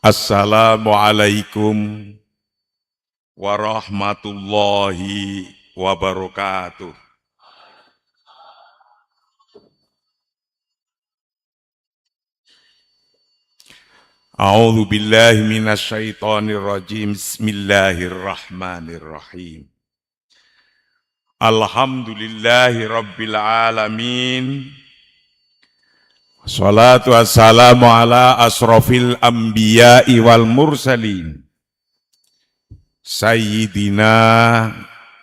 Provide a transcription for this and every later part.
Assalamualaikum warahmatullahi wabarakatuh. A'udzu billahi minasy syaithanir rajim. Bismillahirrahmanirrahim. Alhamdulillahi rabbil alamin. Salatu wassalamu ala asrofil anbiya'i wal mursalin. Sayyidina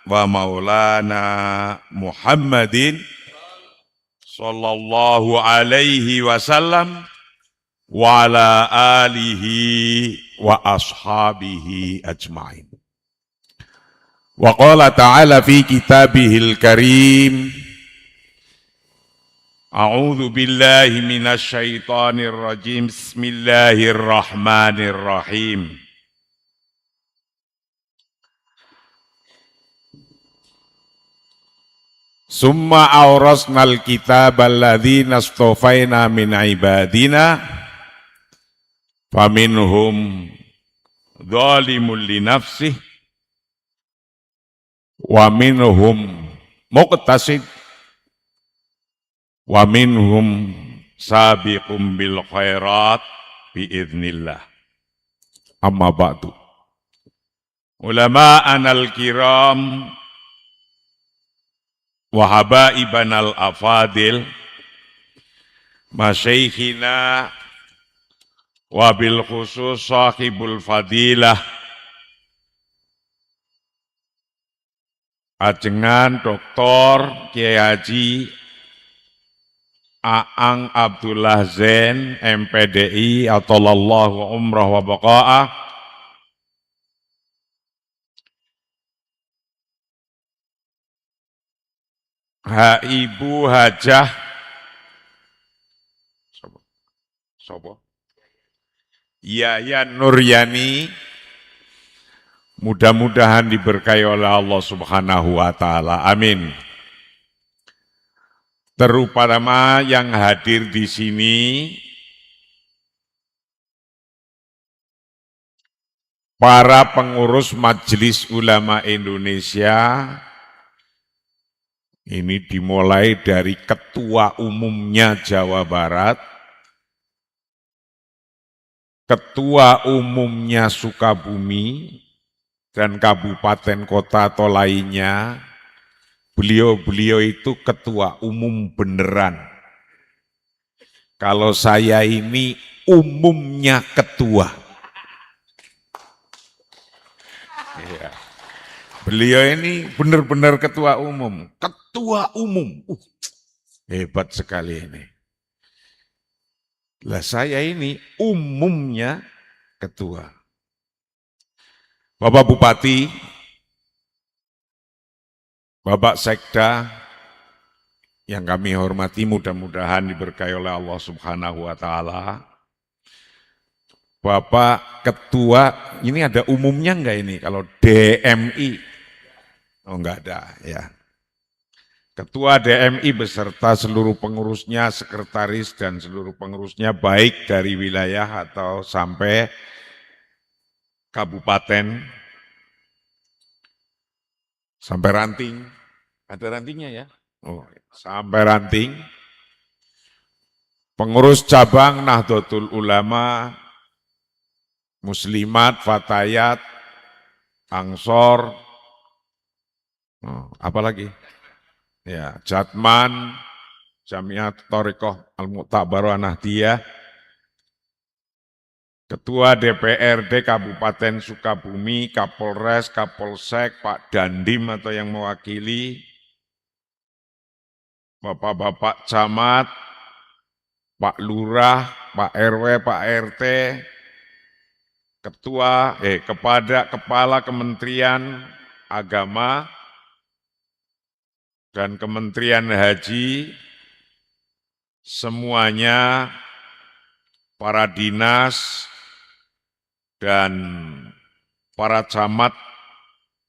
wa maulana Muhammadin sallallahu alaihi wasallam wa ala alihi wa ashabihi ajma'in. Wa qala ta'ala fi kitabihil karim, a'udzu billahi minasy syaithanir rajim. Bismillahirrahmanirrahim. Summa awrasnal kitabal ladzina astafaina min ibadina faminhum zalimun li nafsihi wa minhum muqtasid wa minhum sabiqum bil khairat biiznillah. Amma ba'du. Ulama'ana al-kiram wa habaibanal afadil, masyaikhina wa bil khusus sahibul fadilah ajengan Dr. Kiai Haji Aang Abdullah Zain MPDI atollallahu umrah wa baqa'ah, Ibu Hajah Sopo Yayan Nuryani, mudah-mudahan diberkahi oleh Allah Subhanahu wa taala. Amin. Terutama yang hadir di sini para pengurus Majelis Ulama Indonesia. Ini dimulai dari Ketua Umumnya Jawa Barat, Ketua Umumnya Sukabumi, dan kabupaten kota atau lainnya. Beliau itu ketua umum beneran. Kalau saya ini umumnya ketua. Ya. Beliau ini benar-benar ketua umum. Ketua umum. Hebat sekali ini. Lah saya ini umumnya ketua. Bapak Bupati, Bapak Sekda yang kami hormati, mudah-mudahan diberkahi oleh Allah Subhanahu wa taala. Bapak Ketua, ini ada umumnya enggak ini kalau DMI? Oh enggak ada ya. Ketua DMI beserta seluruh pengurusnya, sekretaris dan seluruh pengurusnya baik dari wilayah atau sampai kabupaten, sampai ranting. Ada rantingnya ya? Oh, sampai ranting. Pengurus cabang Nahdlatul Ulama, Muslimat, Fatayat, Ansor, apalagi? Ya, Jatman, Jamiat Thariqah Al-Mu'tabarah Nahdiyah, Ketua DPRD Kabupaten Sukabumi, Kapolres, Kapolsek, Pak Dandim atau yang mewakili, Bapak-bapak camat, Pak Lurah, Pak RW, Pak RT, kepada Kepala Kementerian Agama dan Kementerian Haji, semuanya, para dinas, dan para camat,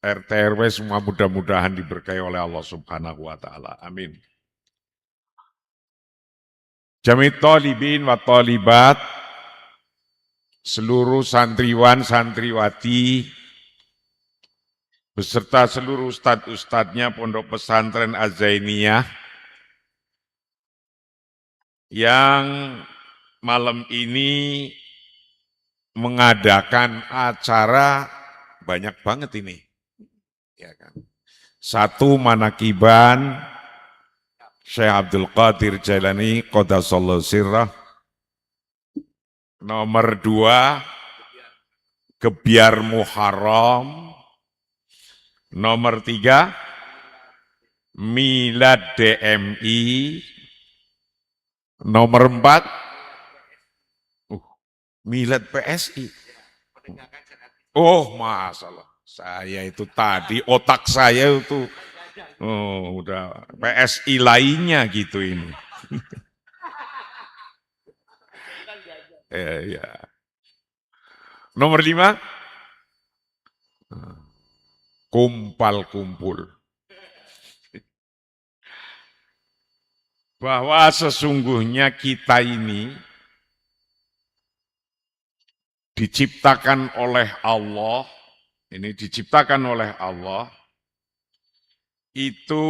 RT RW semua mudah-mudahan diberkahi oleh Allah Subhanahu wa taala. Amin. Jami' thalibin wa thalibat, seluruh santriwan, santriwati, beserta seluruh ustadz-ustadznya Pondok Pesantren Az-Zainiyah yang malam ini mengadakan acara banyak banget ini. Ya kan? Satu manakiban Syekh Abdul Qadir Jailani Qaddasallahu sirrah. Nomor 2 Gebyar Muharram. Nomor 3 Milad DMI. Nomor 4 Milad PSI. Oh, masalah. Saya itu tadi otak saya itu udah PSI lainnya gitu ini. Ya. Nomor 5 kumpal kumpul. Bahwa sesungguhnya kita ini diciptakan oleh Allah, itu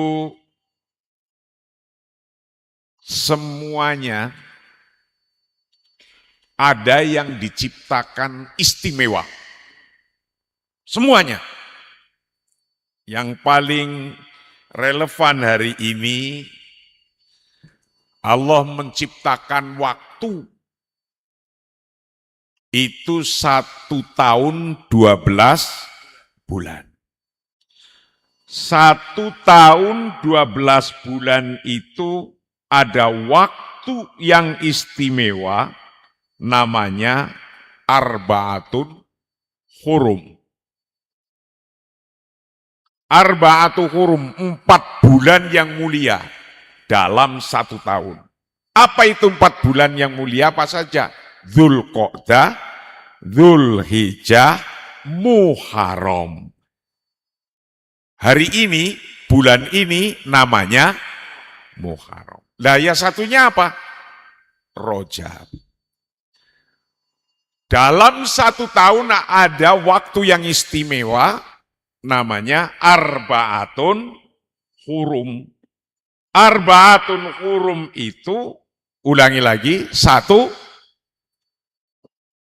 semuanya ada yang diciptakan istimewa. Semuanya. Yang paling relevan hari ini, Allah menciptakan waktu itu 1 tahun 12 bulan. 1 tahun 12 bulan itu ada waktu yang istimewa namanya Arba'atun Hurum. Arba'atun Hurum, 4 bulan yang mulia dalam 1 tahun. Apa itu 4 bulan yang mulia? Apa saja? Dzulqa'dah, Dzulhijjah, Muharram. Hari ini, bulan ini namanya Muharram. Lah ya satunya apa? Rajab. Dalam 1 tahun ada waktu yang istimewa namanya Arba'atun Hurum. Arba'atun Hurum itu, ulangi lagi, 1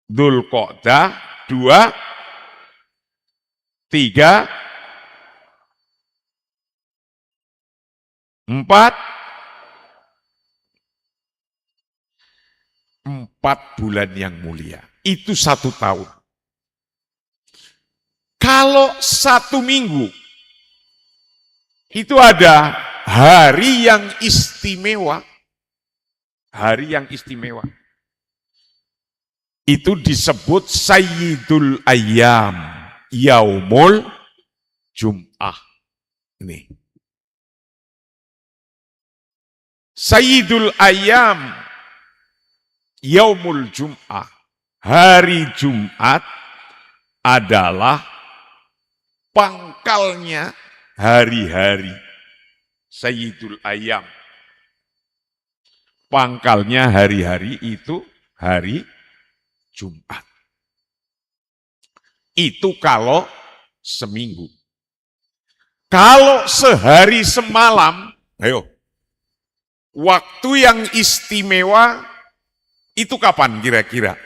Dzulqa'dah, 2, 3, 4 bulan yang mulia. Itu 1 tahun. Kalau 1 minggu, itu ada hari yang istimewa. Hari yang istimewa. Itu disebut Sayyidul Ayyam, Yaumul Jum'ah. Ini. Sayyidul Ayyam, Yaumul Jum'ah. Hari Jumat adalah pangkalnya hari-hari. Sayyidul Ayyam. Pangkalnya hari-hari itu hari Jumat. Itu kalau seminggu. Kalau sehari semalam, ayo, waktu yang istimewa itu kapan kira-kira?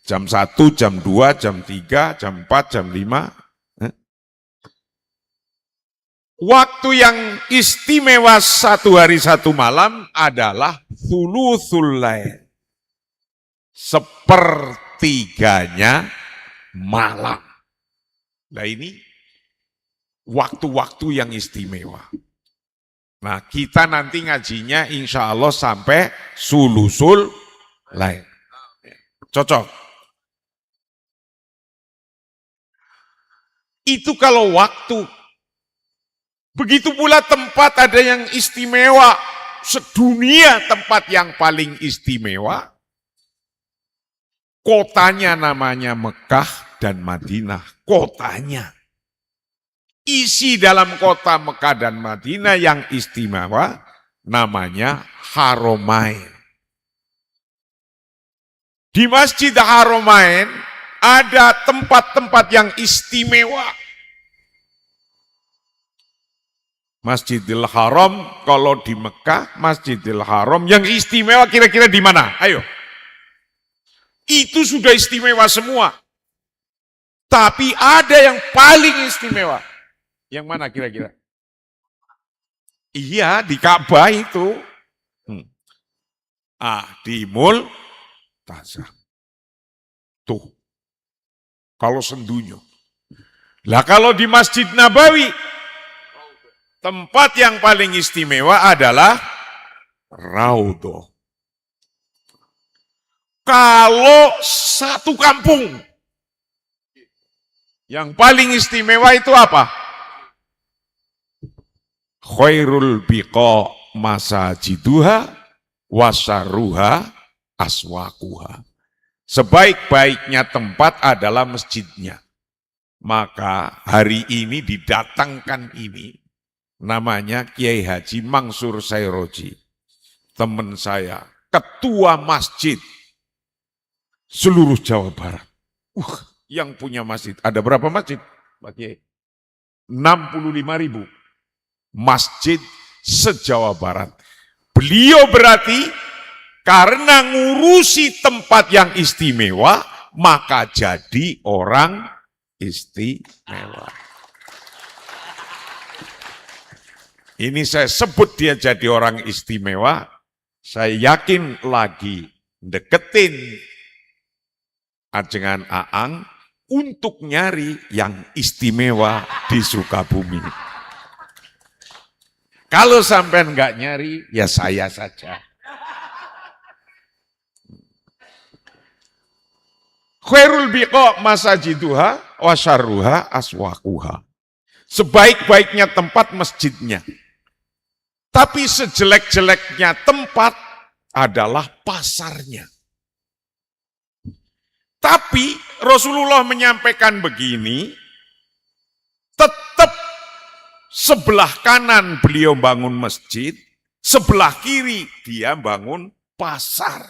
Jam 1, jam 2, jam 3, jam 4, jam 5. Waktu yang istimewa 1 hari 1 malam adalah thuluthul lail. Sepertiganya malam. Nah ini waktu-waktu yang istimewa. Nah kita nanti ngajinya insya Allah sampai sulusul lail. Cocok. Itu kalau waktu. Begitu pula tempat ada yang istimewa. Sedunia tempat yang paling istimewa. Kotanya namanya Mekah dan Madinah. Kotanya. Isi dalam kota Mekah dan Madinah yang istimewa namanya Haramain. Di Masjid Haramain ada tempat-tempat yang istimewa. Masjidil Haram, kalau di Mekah, Masjidil Haram yang istimewa kira-kira di mana? Ayo. Itu sudah istimewa semua. Tapi ada yang paling istimewa. Yang mana kira-kira? Iya, di Ka'bah itu. Di Multazam. Tuh. Kalau sendunyo. Lah kalau di Masjid Nabawi, tempat yang paling istimewa adalah Raudhah. Kalau satu kampung, yang paling istimewa itu apa? Khairul biqa masajiduha wasaruha aswaquha. Sebaik-baiknya tempat adalah masjidnya. Maka hari ini didatangkan ini, namanya Kiai Haji Mansur Sairoji, teman saya, ketua masjid seluruh Jawa Barat. Yang punya masjid, ada berapa masjid, Pak Kiai? 65.000 masjid se-Jawa Barat. Beliau berarti karena ngurusi tempat yang istimewa, maka jadi orang istimewa. Ini saya sebut dia jadi orang istimewa, saya yakin lagi deketin Ajengan Aang untuk nyari yang istimewa di Sukabumi. Kalau sampai enggak nyari, ya saya saja. Khairul biqa masajiduha wa syarruha aswaquha. Sebaik-baiknya tempat masjidnya. Tapi sejelek-jeleknya tempat adalah pasarnya. Tapi Rasulullah menyampaikan begini, tetap sebelah kanan beliau bangun masjid, sebelah kiri dia bangun pasar.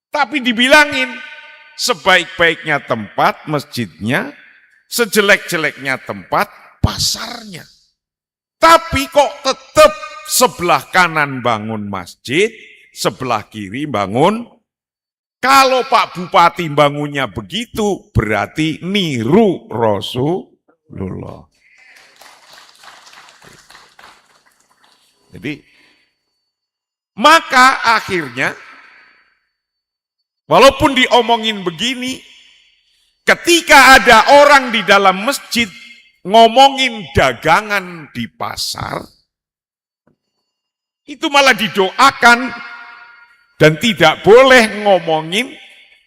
Tapi dibilangin, sebaik-baiknya tempat masjidnya, sejelek-jeleknya tempat pasarnya. Tapi kok tetap sebelah kanan bangun masjid, sebelah kiri bangun. Kalau Pak Bupati bangunnya begitu, berarti niru Rasulullah. Jadi, maka akhirnya, walaupun diomongin begini, ketika ada orang di dalam masjid ngomongin dagangan di pasar, itu malah didoakan. Dan tidak boleh ngomongin,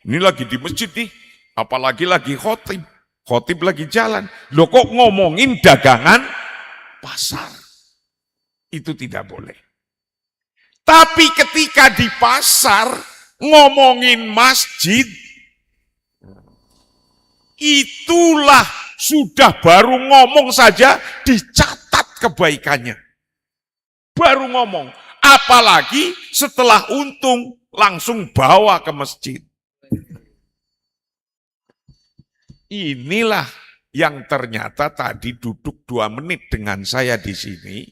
ini lagi di masjid nih, apalagi lagi khotib lagi jalan. Loh kok ngomongin dagangan pasar? Itu tidak boleh. Tapi ketika di pasar ngomongin masjid, itulah sudah baru ngomong saja dicatat kebaikannya. Baru ngomong. Apalagi setelah untung langsung bawa ke masjid. Inilah yang ternyata tadi duduk 2 menit dengan saya di sini.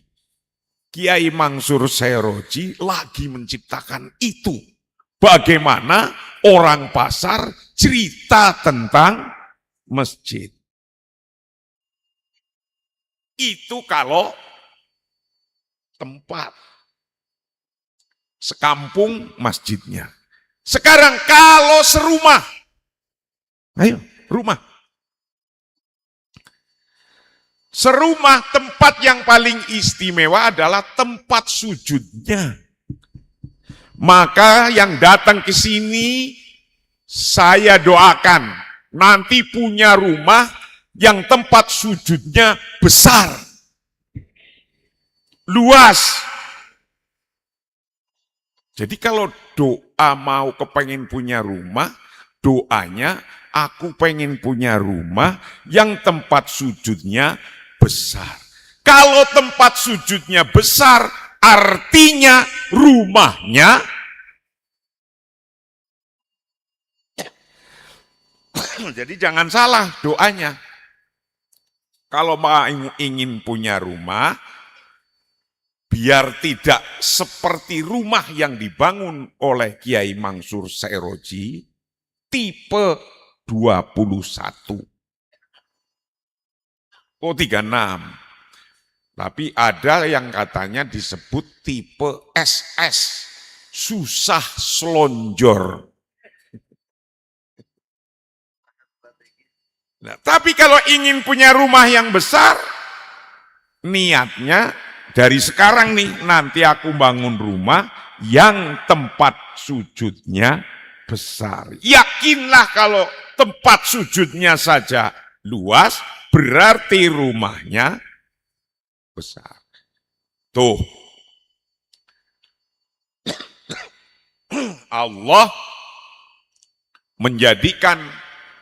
Kiai Mansur Sairoji lagi menciptakan itu. Bagaimana orang pasar cerita tentang masjid. Itu kalau tempat. Sekampung masjidnya. Sekarang kalau serumah. Ayo, rumah. Serumah tempat yang paling istimewa adalah tempat sujudnya. Maka yang datang ke sini, saya doakan nanti punya rumah yang tempat sujudnya besar, luas. Jadi kalau doa mau kepengen punya rumah, doanya aku pengen punya rumah yang tempat sujudnya besar. Kalau tempat sujudnya besar, artinya rumahnya Jadi jangan salah doanya. Kalau mau ingin punya rumah, biar tidak seperti rumah yang dibangun oleh Kiai Mansur Seroji, tipe 21. Oh 36. Tapi ada yang katanya disebut tipe SS, susah selonjor. Nah, tapi kalau ingin punya rumah yang besar, niatnya dari sekarang nih, nanti aku bangun rumah yang tempat sujudnya besar. Yakinlah kalau tempat sujudnya saja luas, berarti rumahnya besar. Tuh, Allah menjadikan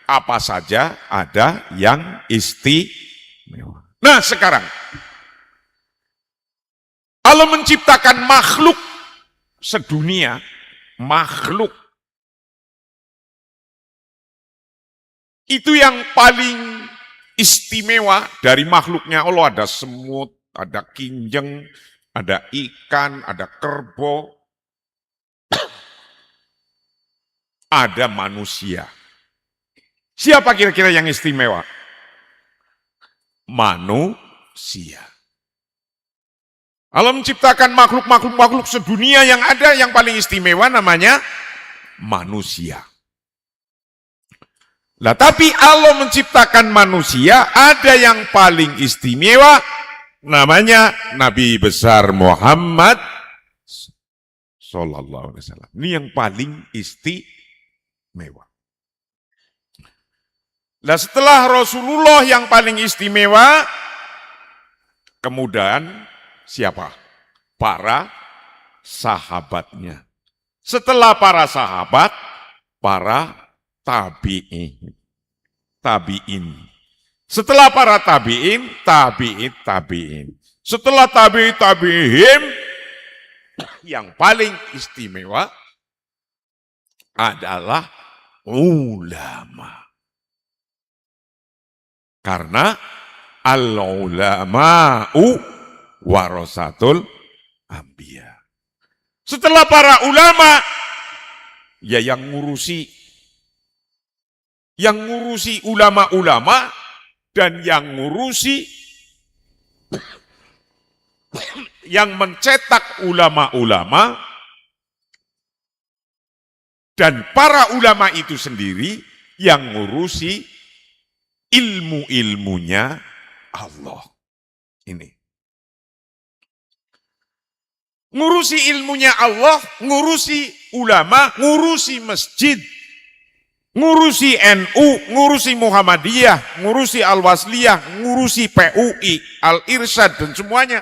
apa saja ada yang istimewa. Nah sekarang, Allah menciptakan makhluk sedunia, makhluk itu yang paling istimewa dari makhluknya Allah. Ada semut, ada kinjeng, ada ikan, ada kerbau, ada manusia. Siapa kira-kira yang istimewa? Manusia. Allah menciptakan makhluk sedunia yang ada, yang paling istimewa namanya manusia. Lah tapi Allah menciptakan manusia, ada yang paling istimewa namanya Nabi besar Muhammad sallallahu alaihi wasallam. Ini yang paling istimewa. Nah setelah Rasulullah yang paling istimewa, kemudian siapa? Para sahabatnya. Setelah para sahabat, para tabi'in. Setelah para tabi'in, tabi'in. Setelah tabi'in, yang paling istimewa adalah ulama. Karena al-ulama'u warasatul anbiya. Setelah para ulama, ya yang ngurusi ulama-ulama dan yang ngurusi yang mencetak ulama-ulama dan para ulama itu sendiri yang ngurusi ilmu-ilmunya Allah. Ini. Ngurusi ilmunya Allah, ngurusi ulama, ngurusi masjid, ngurusi NU, ngurusi Muhammadiyah, ngurusi Al-Wasliyah, ngurusi PUI, Al-Irsyad dan semuanya.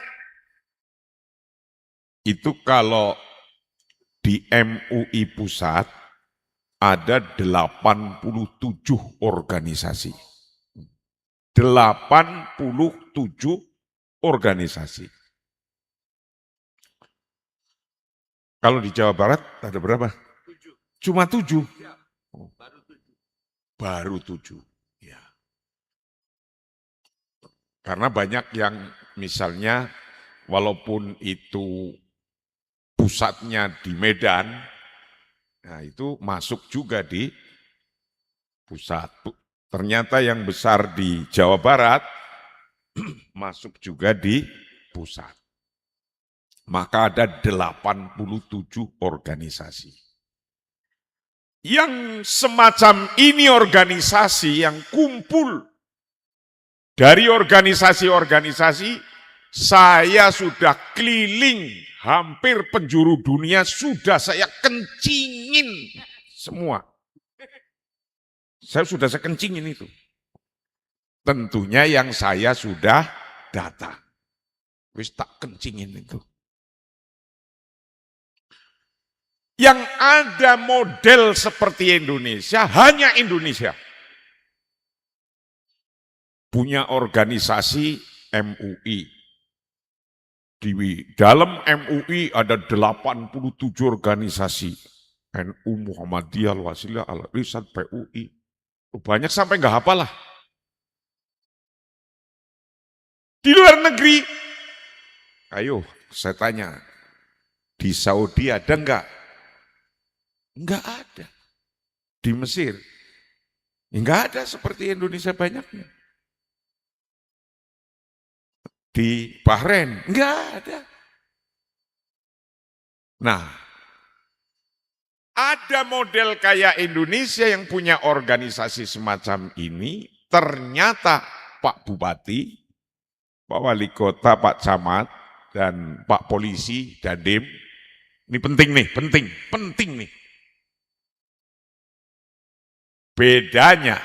Itu kalau di MUI Pusat ada 87 organisasi. 87 organisasi. Kalau di Jawa Barat ada berapa? 7. Cuma 7. Oh. Baru 7. Ya. Karena banyak yang misalnya walaupun itu pusatnya di Medan, nah itu masuk juga di pusat. Ternyata yang besar di Jawa Barat masuk juga di pusat. Maka ada 87 organisasi. Yang semacam ini organisasi yang kumpul dari organisasi-organisasi, saya sudah keliling hampir penjuru dunia, sudah saya kencingin semua. Saya sudah sekencingin itu. Tentunya yang saya sudah datang. Wis tak kencingin itu. Yang ada model seperti Indonesia, hanya Indonesia. Punya organisasi MUI. Di dalam MUI ada 87 organisasi. NU, Muhammadiyah, Al-Wasliyah, Al-Irsyad, PUI. Banyak sampai nggak hafal lah. Di luar negeri, ayo saya tanya, di Saudi ada enggak? Enggak ada. Di Mesir, enggak ada seperti Indonesia banyaknya. Di Bahrain, enggak ada. Nah, ada model kayak Indonesia yang punya organisasi semacam ini, ternyata Pak Bupati, Pak Wali Kota, Pak Camat, dan Pak Polisi, Dandim, ini penting nih, penting nih. Bedanya,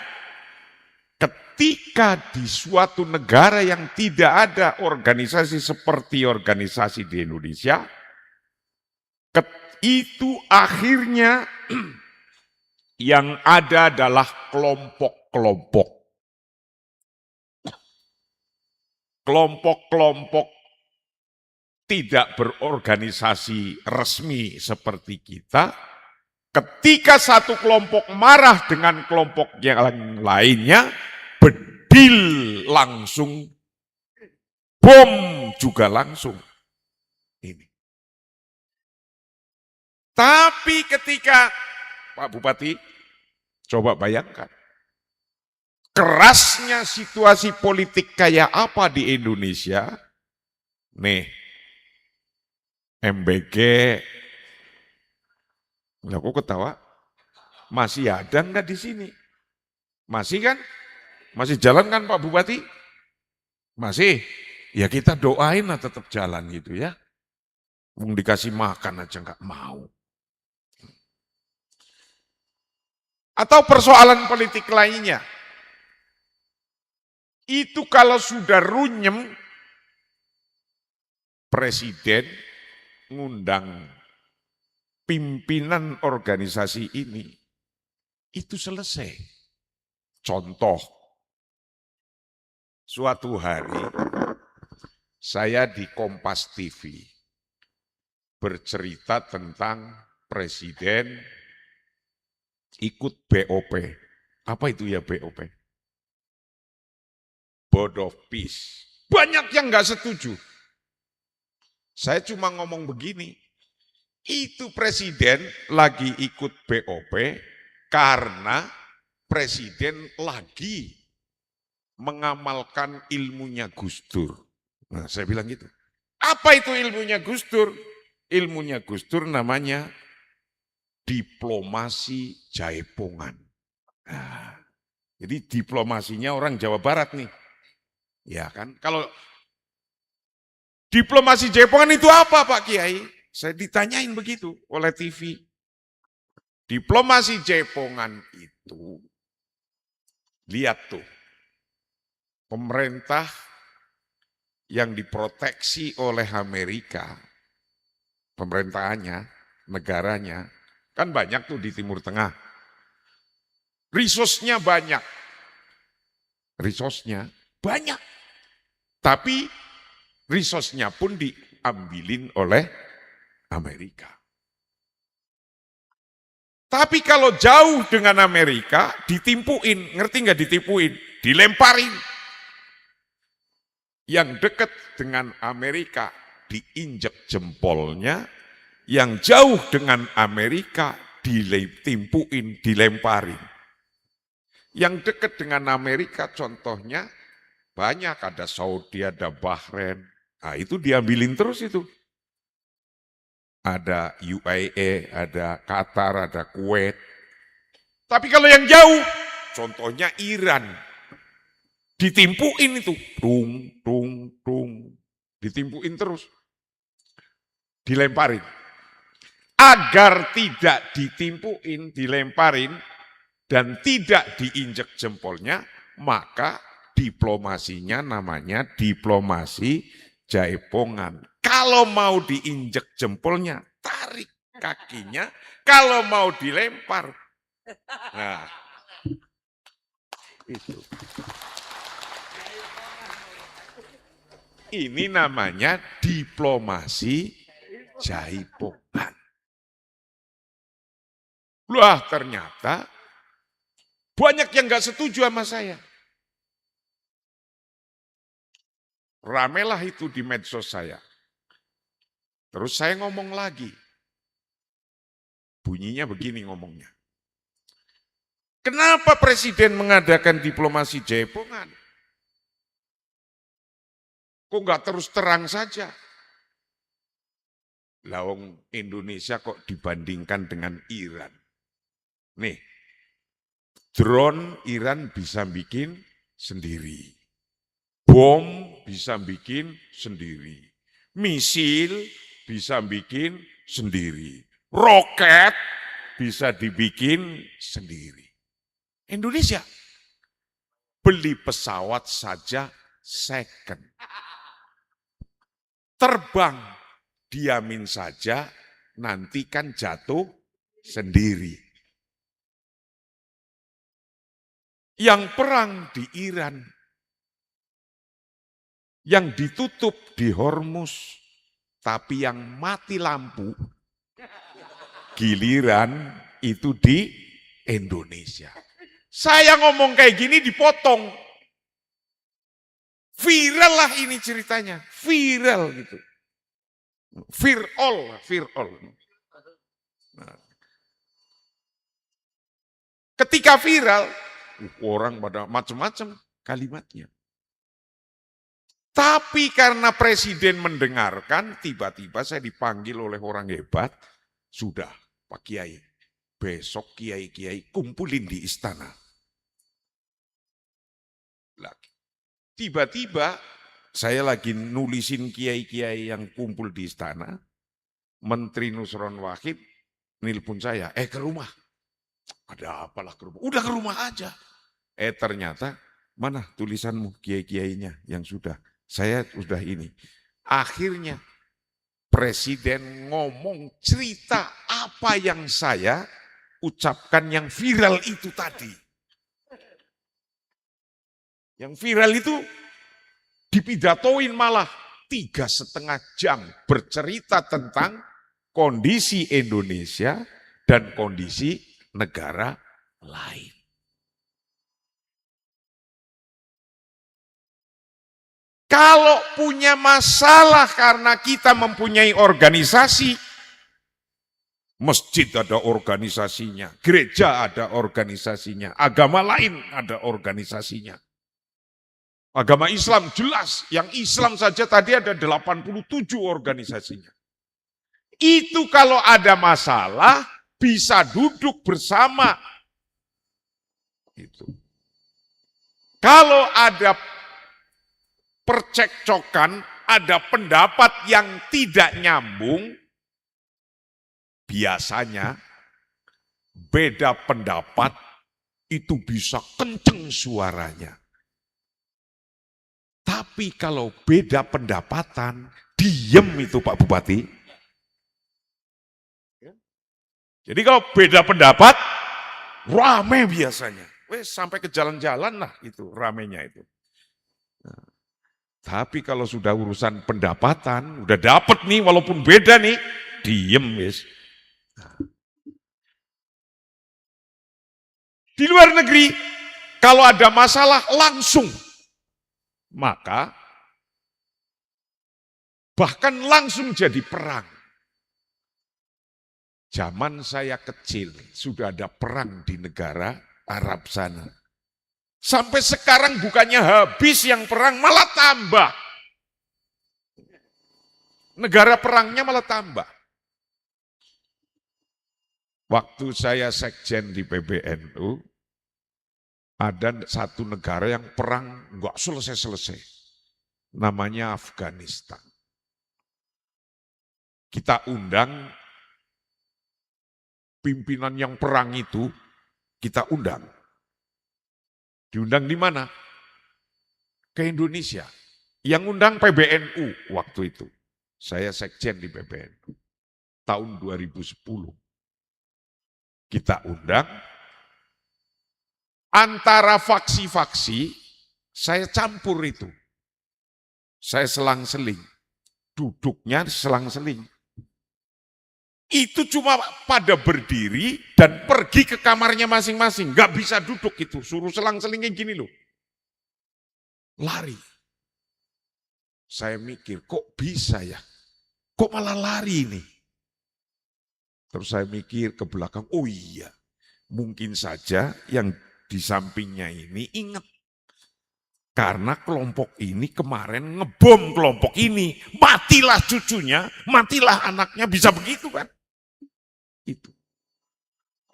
ketika di suatu negara yang tidak ada organisasi seperti organisasi di Indonesia, itu akhirnya yang ada adalah kelompok-kelompok. Kelompok-kelompok tidak berorganisasi resmi seperti kita, ketika satu kelompok marah dengan kelompok yang lainnya, bedil langsung, bom juga langsung. Ini. Tapi ketika Pak Bupati, coba bayangkan, kerasnya situasi politik kayak apa di Indonesia, nih, MBG, aku ketawa, masih ada enggak di sini? Masih kan? Masih jalan kan Pak Bupati? Masih? Ya kita doain lah tetap jalan gitu ya. Dikasih makan aja enggak mau. Atau persoalan politik lainnya. Itu kalau sudah runyem, presiden ngundang pimpinan organisasi ini, itu selesai. Contoh, suatu hari saya di Kompas TV bercerita tentang presiden ikut BOP. Apa itu ya BOP? Board of Peace. Banyak yang nggak setuju. Saya cuma ngomong begini, itu presiden lagi ikut BOP karena presiden lagi mengamalkan ilmunya Gus Dur. Nah, saya bilang gitu. Apa itu ilmunya Gus Dur? Ilmunya Gus Dur namanya diplomasi jaipongan. Nah, jadi diplomasinya orang Jawa Barat nih. Ya kan? Kalau diplomasi jaipongan itu apa Pak Kiai? Saya ditanyain begitu oleh TV. Diplomasi jaipongan itu, lihat tuh, pemerintah yang diproteksi oleh Amerika, pemerintahannya, negaranya, kan banyak tuh di Timur Tengah. Resource-nya banyak. Resource-nya banyak. Tapi resource-nya pun diambilin oleh Amerika. Tapi kalau jauh dengan Amerika, ditimpuin. Ngerti nggak ditimpuin? Dilemparin. Yang dekat dengan Amerika diinjek jempolnya, yang jauh dengan Amerika ditimpuin, dilemparin. Yang dekat dengan Amerika contohnya banyak, ada Saudi, ada Bahrain. Nah itu diambilin terus itu. Ada UAE, ada Qatar, ada Kuwait. Tapi kalau yang jauh, contohnya Iran, ditimpuin itu, ditimpuin terus, dilemparin. Agar tidak ditimpuin, dilemparin, dan tidak diinjek jempolnya, maka diplomasinya namanya diplomasi jaipongan. Kalau mau diinjek jempolnya, tarik kakinya. Kalau mau dilempar, nah itu. Ini namanya diplomasi jaipongan. Wah ternyata Banyak yang nggak setuju sama saya. Ramelah itu di medsos saya. Terus saya ngomong lagi. Bunyinya begini ngomongnya. Kenapa Presiden mengadakan diplomasi jaipongan? Kok nggak terus terang saja? Lawang Indonesia kok dibandingkan dengan Iran. Nih, drone Iran bisa bikin sendiri. Bom bisa bikin sendiri. Misil bisa bikin sendiri. Roket bisa dibikin sendiri. Indonesia beli pesawat saja second. Terbang, diamin saja, nanti kan jatuh sendiri. Yang perang di Iran, yang ditutup di Hormuz, tapi yang mati lampu, giliran itu di Indonesia. Saya ngomong kayak gini dipotong. Viral lah ini ceritanya, viral gitu. Viral. Nah, ketika viral, orang pada macam-macam kalimatnya. Tapi karena Presiden mendengarkan, tiba-tiba saya dipanggil oleh orang hebat, sudah Pak Kiai, besok kiai-kiai kumpulin di istana. Tiba-tiba saya lagi nulisin kiai-kiai yang kumpul di istana, Menteri Nusron Wahid nelpon saya, ke rumah. Ada apalah ke rumah? Udah ke rumah aja. Ternyata, mana tulisanmu kiai-kiainya yang sudah? Saya sudah ini. Akhirnya Presiden ngomong cerita apa yang saya ucapkan yang viral itu tadi. Yang viral itu dipidatoin malah 3,5 jam bercerita tentang kondisi Indonesia dan kondisi negara lain. Kalau punya masalah karena kita mempunyai organisasi, masjid ada organisasinya, gereja ada organisasinya, agama lain ada organisasinya. Agama Islam jelas, yang Islam saja tadi ada 87 organisasinya. Itu kalau ada masalah bisa duduk bersama. Gitu. Kalau ada percekcokan, ada pendapat yang tidak nyambung, biasanya beda pendapat itu bisa kenceng suaranya. Tapi kalau beda pendapatan, diem itu Pak Bupati. Jadi kalau beda pendapat, rame biasanya. Sampai ke jalan-jalan lah itu ramenya itu. Nah, tapi kalau sudah urusan pendapatan, udah dapet nih walaupun beda nih, diem guys. Nah. Di luar negeri, kalau ada masalah langsung. Maka bahkan langsung jadi perang. Zaman saya kecil sudah ada perang di negara Arab sana. Sampai sekarang bukannya habis yang perang, malah tambah. Negara perangnya malah tambah. Waktu saya sekjen di PBNU, ada satu negara yang perang enggak selesai-selesai. Namanya Afghanistan. Kita undang pimpinan yang perang itu, kita undang. Diundang di mana? Ke Indonesia. Yang undang PBNU waktu itu. Saya sekjen di PBNU. Tahun 2010. Kita undang. Antara faksi-faksi, saya campur itu. Saya selang-seling. Duduknya selang-seling. Itu cuma pada berdiri dan pergi ke kamarnya masing-masing. Nggak bisa duduk itu, suruh selang-selingnya gini loh. Lari. Saya mikir, kok bisa ya? Kok malah lari ini? Terus saya mikir ke belakang, oh iya, mungkin saja yang di sampingnya ini ingat. Karena kelompok ini kemarin ngebom kelompok ini. Matilah cucunya, matilah anaknya, bisa begitu kan? Itu.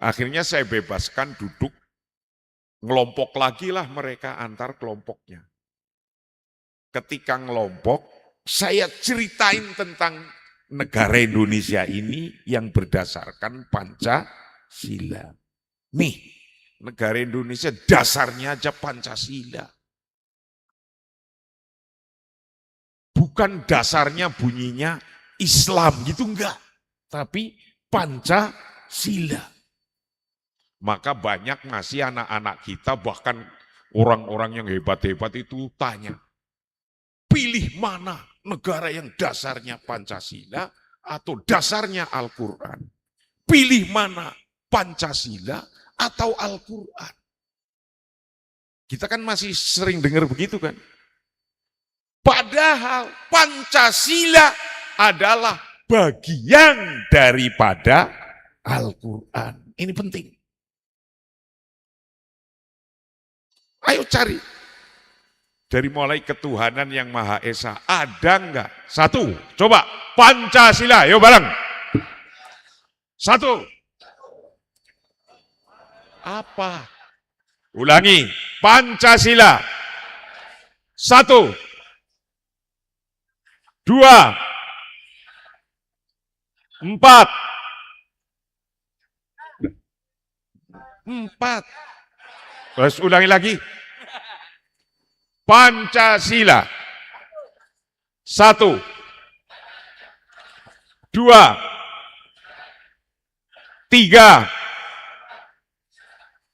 Akhirnya saya bebaskan duduk, ngelompok lagi lah mereka antar kelompoknya. Ketika ngelompok, saya ceritain tentang negara Indonesia ini yang berdasarkan Pancasila. Nih, negara Indonesia dasarnya aja Pancasila. Bukan dasarnya bunyinya Islam gitu enggak, tapi Pancasila. Maka banyak masih anak-anak kita, bahkan orang-orang yang hebat-hebat itu tanya, pilih mana negara yang dasarnya Pancasila atau dasarnya Al-Quran? Pilih mana Pancasila atau Al-Quran? Kita kan masih sering dengar begitu kan? Padahal Pancasila adalah bagian daripada Al-Quran. Ini penting. Ayo cari. Dari mulai ketuhanan yang Maha Esa, ada enggak? Satu, coba Pancasila, yuk bareng. Satu. Apa? Ulangi, Pancasila. Satu. Dua. Empat. Empat. Terus ulangi lagi. Pancasila. Satu. Dua. Tiga.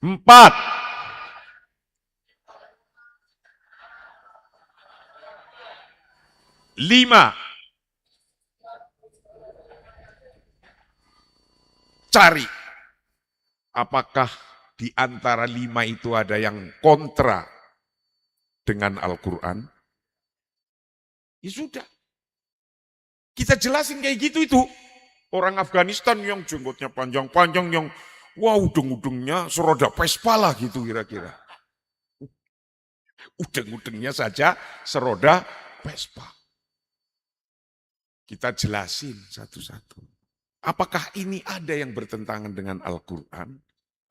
Empat. Lima. Cari. Apakah di antara lima itu ada yang kontra dengan Al-Quran? Ya sudah. Kita jelasin kayak gitu itu. Orang Afghanistan yang jenggotnya panjang-panjang, yang wah udeng-udengnya seroda Vespa lah gitu kira-kira. Udeng-udengnya saja seroda Vespa. Kita jelasin satu-satu. Apakah ini ada yang bertentangan dengan Al-Quran?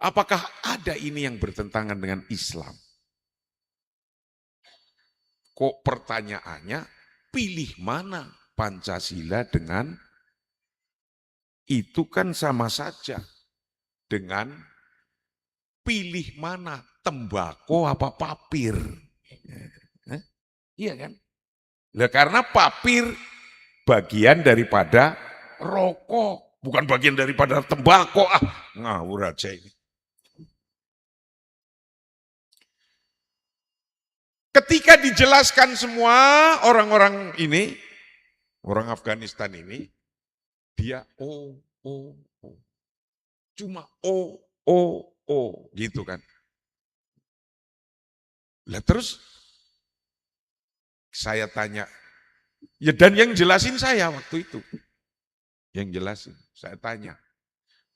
Apakah ada ini yang bertentangan dengan Islam? Kok pertanyaannya, pilih mana Pancasila dengan itu kan sama saja dengan pilih mana tembakau apa papir. Iya kan? Nah, karena papir bagian daripada rokok, bukan bagian daripada tembakau. Ngawur aja ini. Ketika dijelaskan semua orang-orang ini, orang Afghanistan ini, dia cuma gitu kan. Lah terus saya tanya, ya dan yang jelasin saya waktu itu. Yang jelasin, saya tanya,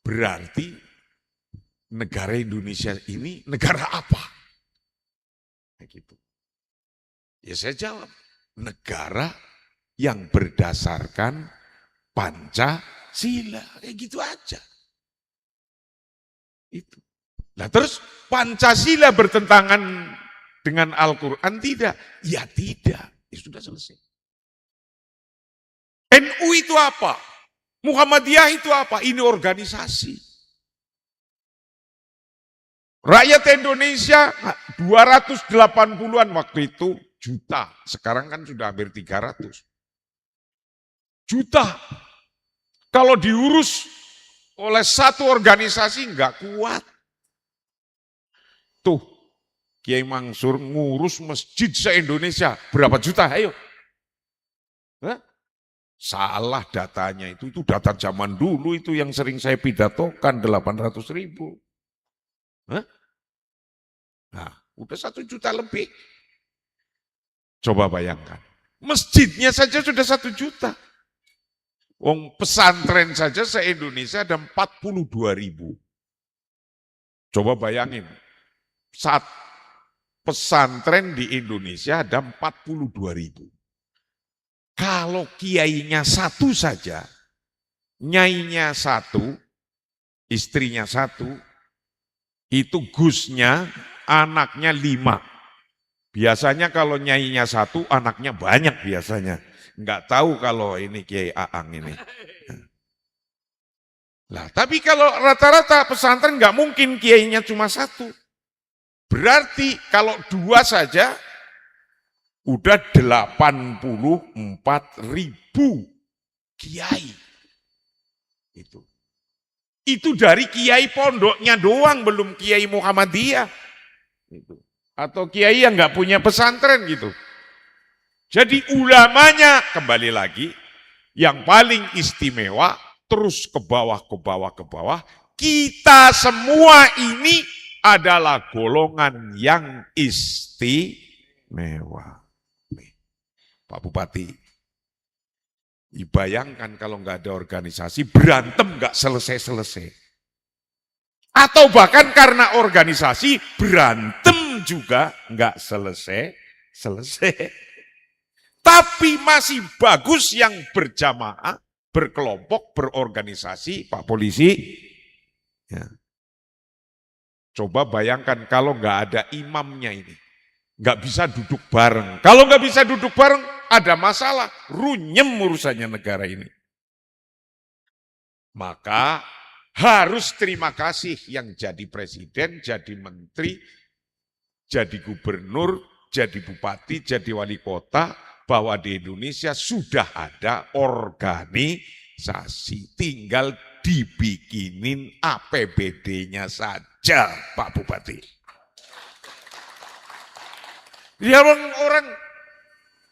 berarti negara Indonesia ini negara apa? Kayak gitu. Ya saya jawab, negara yang berdasarkan Pancasila. Kayak gitu aja. Itu. Nah terus Pancasila bertentangan dengan Al-Quran tidak? Ya tidak. Ya sudah selesai. NU itu apa? Muhammadiyah itu apa? Ini organisasi. Rakyat Indonesia 280-an waktu itu juta. Sekarang kan sudah hampir 300 juta. Kalau diurus oleh satu organisasi enggak kuat. Tuh, Kiai Mansur ngurus masjid se-Indonesia. Berapa juta? Ayo. Salah datanya itu data zaman dulu itu yang sering saya pidatokan 800.000. Hah? Nah, udah 1 juta lebih. Coba bayangkan. Masjidnya saja sudah 1 juta. Wong pesantren saja se-Indonesia ada 42.000. Coba bayangin. Saat pesantren di Indonesia ada 42.000. Kalau kiainya satu saja, nyainya satu, istrinya satu, itu gusnya, anaknya 5. Biasanya kalau nyainya satu, anaknya banyak biasanya. Enggak tahu kalau ini Kiai Aang ini. Lah, tapi kalau rata-rata pesantren enggak mungkin kiainya cuma satu. Berarti kalau 2 saja, udah 84.000 kiai. Itu dari kiai pondoknya doang, belum kiai Muhammadiyah. Atau kiai yang nggak punya pesantren gitu. Jadi ulamanya kembali lagi, yang paling istimewa, terus ke bawah, kita semua ini adalah golongan yang istimewa. Pak Bupati, bayangkan kalau nggak ada organisasi, berantem nggak selesai-selesai. Atau bahkan karena organisasi, berantem juga nggak selesai-selesai. Tapi masih bagus yang berjamaah, berkelompok, berorganisasi, Pak Polisi. Ya. Coba bayangkan kalau nggak ada imamnya ini. Nggak bisa duduk bareng. Kalau nggak bisa duduk bareng, ada masalah. Runyem urusannya negara ini. Maka harus terima kasih yang jadi presiden, jadi menteri, jadi gubernur, jadi bupati, jadi wali kota, bahwa di Indonesia sudah ada organisasi. Tinggal dibikinin APBD-nya saja, Pak Bupati. Ya orang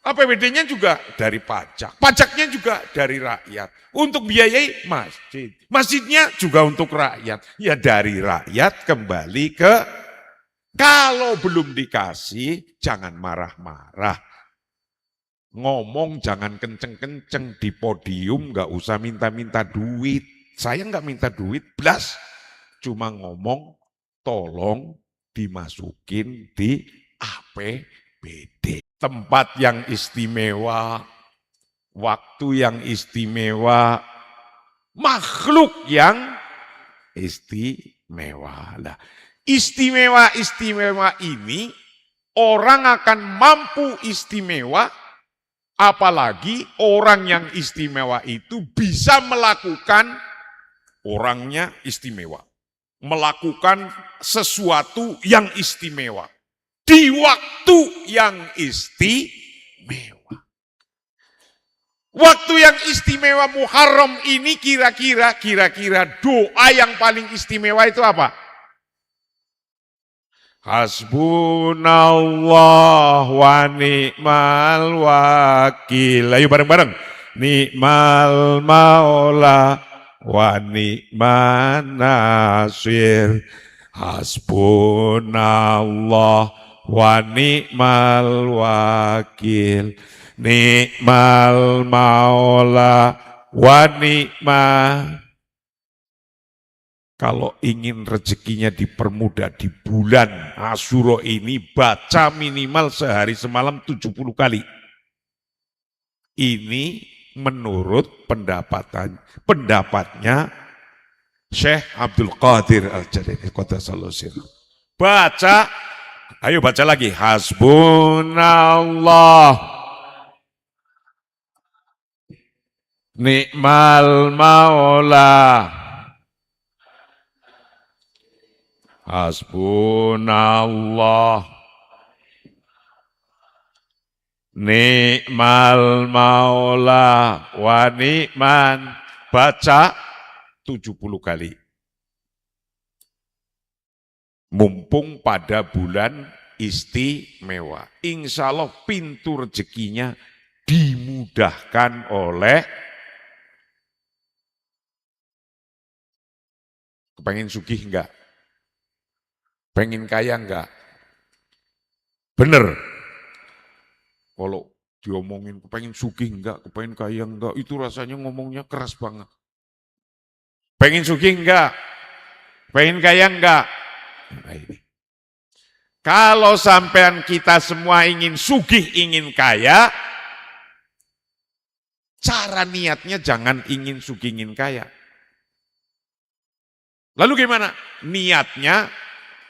APBD-nya juga dari pajak, pajaknya juga dari rakyat. Untuk biayai masjid, masjidnya juga untuk rakyat. Ya dari rakyat kembali ke, kalau belum dikasih jangan marah-marah. Ngomong jangan kenceng-kenceng di podium, nggak usah minta-minta duit. Saya nggak minta duit, blas. Cuma ngomong tolong dimasukin di APBD. Tempat yang istimewa, waktu yang istimewa, makhluk yang istimewa. Nah, istimewa-istimewa ini orang akan mampu istimewa, apalagi orang yang istimewa itu bisa melakukan, orangnya istimewa, melakukan sesuatu yang istimewa di waktu yang istimewa. Waktu yang istimewa Muharram ini kira-kira doa yang paling istimewa itu apa? Hasbunallah wa ni'mal wakil. Ayo bareng-bareng. Ni'mal maula wa ni'man nasir. Hasbunallah wa ni'mal wakil, ni'mal maula wa ni'mal. Kalau ingin rezekinya dipermudah di bulan Asyura ini, baca minimal sehari semalam 70 kali. Ini menurut pendapatnya Syekh Abdul Qadir Al-Jalaini Qaddasallahu sirrahu. Baca, ayo baca lagi. Hasbunallah ni'mal maula. Hasbunallah ni'mal maula wa ni'man. Baca 70 kali. Mumpung pada bulan istimewa. Insya Allah pintu rezekinya dimudahkan oleh kepengen sugih enggak? Pengen kaya enggak? Bener. Kalau diomongin kepengen sugih enggak, kepengen kaya enggak, itu rasanya ngomongnya keras banget. Pengen sugih enggak? Pengen kaya enggak? Nah, ini. Kalau sampean kita semua ingin sugih, ingin kaya, cara niatnya jangan ingin sugih, ingin kaya. Lalu gimana? Niatnya,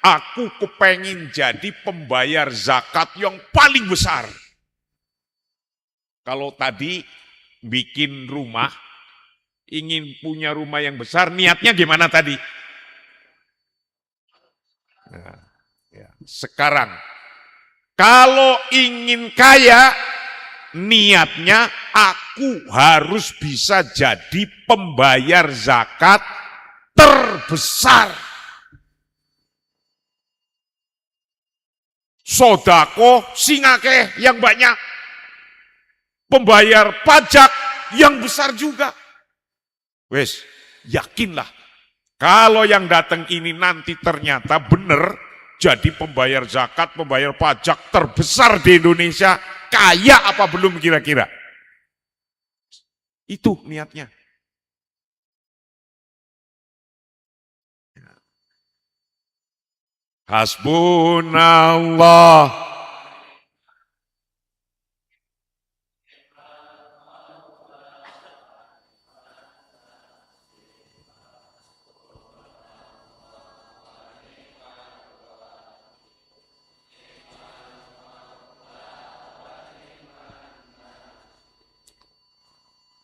aku kepengen jadi pembayar zakat yang paling besar. Kalau tadi bikin rumah, ingin punya rumah yang besar, niatnya gimana tadi? Nah, ya. Sekarang, kalau ingin kaya, niatnya aku harus bisa jadi pembayar zakat terbesar. Sodako singake yang banyak. Pembayar pajak yang besar juga. Wes, yakinlah. Kalau yang datang ini nanti ternyata benar jadi pembayar zakat, pembayar pajak terbesar di Indonesia, kaya apa belum kira-kira? Itu niatnya. Hasbunallah.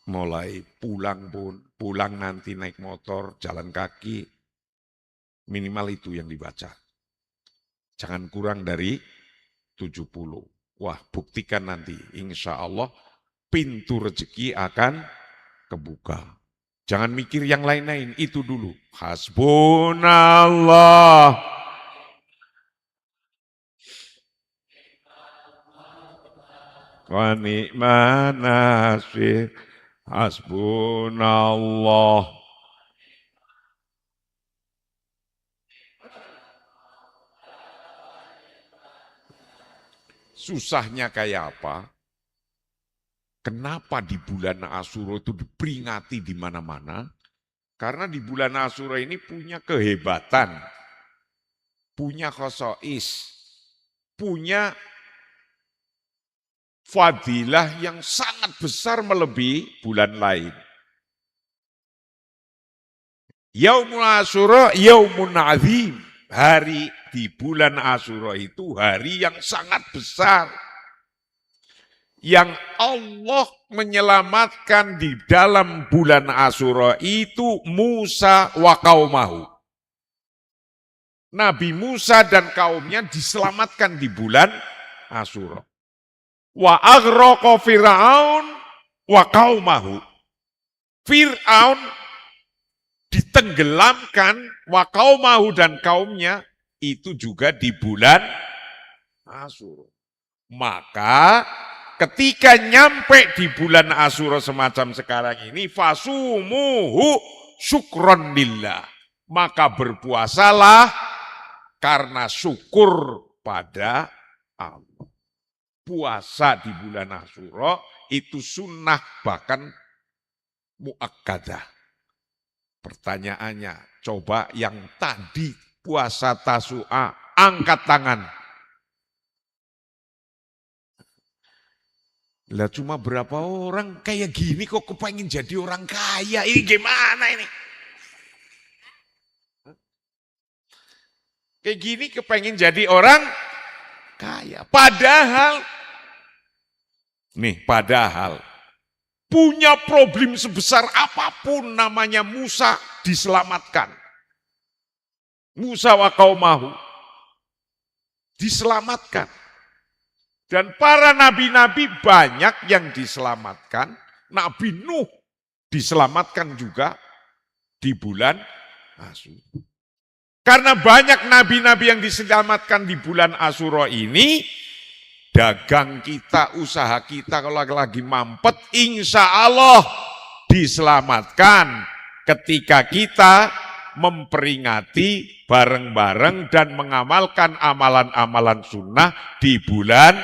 Mulai pulang pun, pulang nanti naik motor, jalan kaki, minimal itu yang dibaca. Jangan kurang dari 70. Wah, buktikan nanti, insya Allah pintu rezeki akan kebuka. Jangan mikir yang lain-lain, itu dulu. Hasbunallah. Wa ni'man nasir. Hasbunallah. Susahnya kayak apa? Kenapa di bulan Asyura itu diperingati di mana-mana? Karena di bulan Asyura ini punya kehebatan, punya khosois, punya fadilah yang sangat besar melebihi bulan lain. Yaumul Asyura, yaumun azim. Hari di bulan Asyura itu hari yang sangat besar. Yang Allah menyelamatkan di dalam bulan Asyura itu Musa wa qaumahu. Nabi Musa dan kaumnya diselamatkan di bulan Asyura. Wa aghraqa Fir'aun wa qaumahu. Fir'aun ditenggelamkan wa qaumahu dan kaumnya itu juga di bulan Asyura. Maka ketika nyampe di bulan Asyura semacam sekarang ini, fasumuhu syukron lillah. Maka berpuasalah karena syukur pada Allah. Puasa di bulan Asyura itu sunnah bahkan muakkadah. Pertanyaannya, coba yang tadi puasa Tasu'a, angkat tangan. Lah cuma berapa orang kayak gini kok kepengen jadi orang kaya, ini gimana ini? Kayak gini kepengen jadi orang kaya. Padahal punya problem sebesar apapun namanya Musa diselamatkan. Musa wa qaumahu diselamatkan. Dan para nabi-nabi banyak yang diselamatkan. Nabi Nuh diselamatkan juga di bulan Asyura. Karena banyak nabi-nabi yang diselamatkan di bulan Asyura ini, dagang kita, usaha kita kalau lagi mampet, insya Allah diselamatkan ketika kita memperingati bareng-bareng dan mengamalkan amalan-amalan sunnah di bulan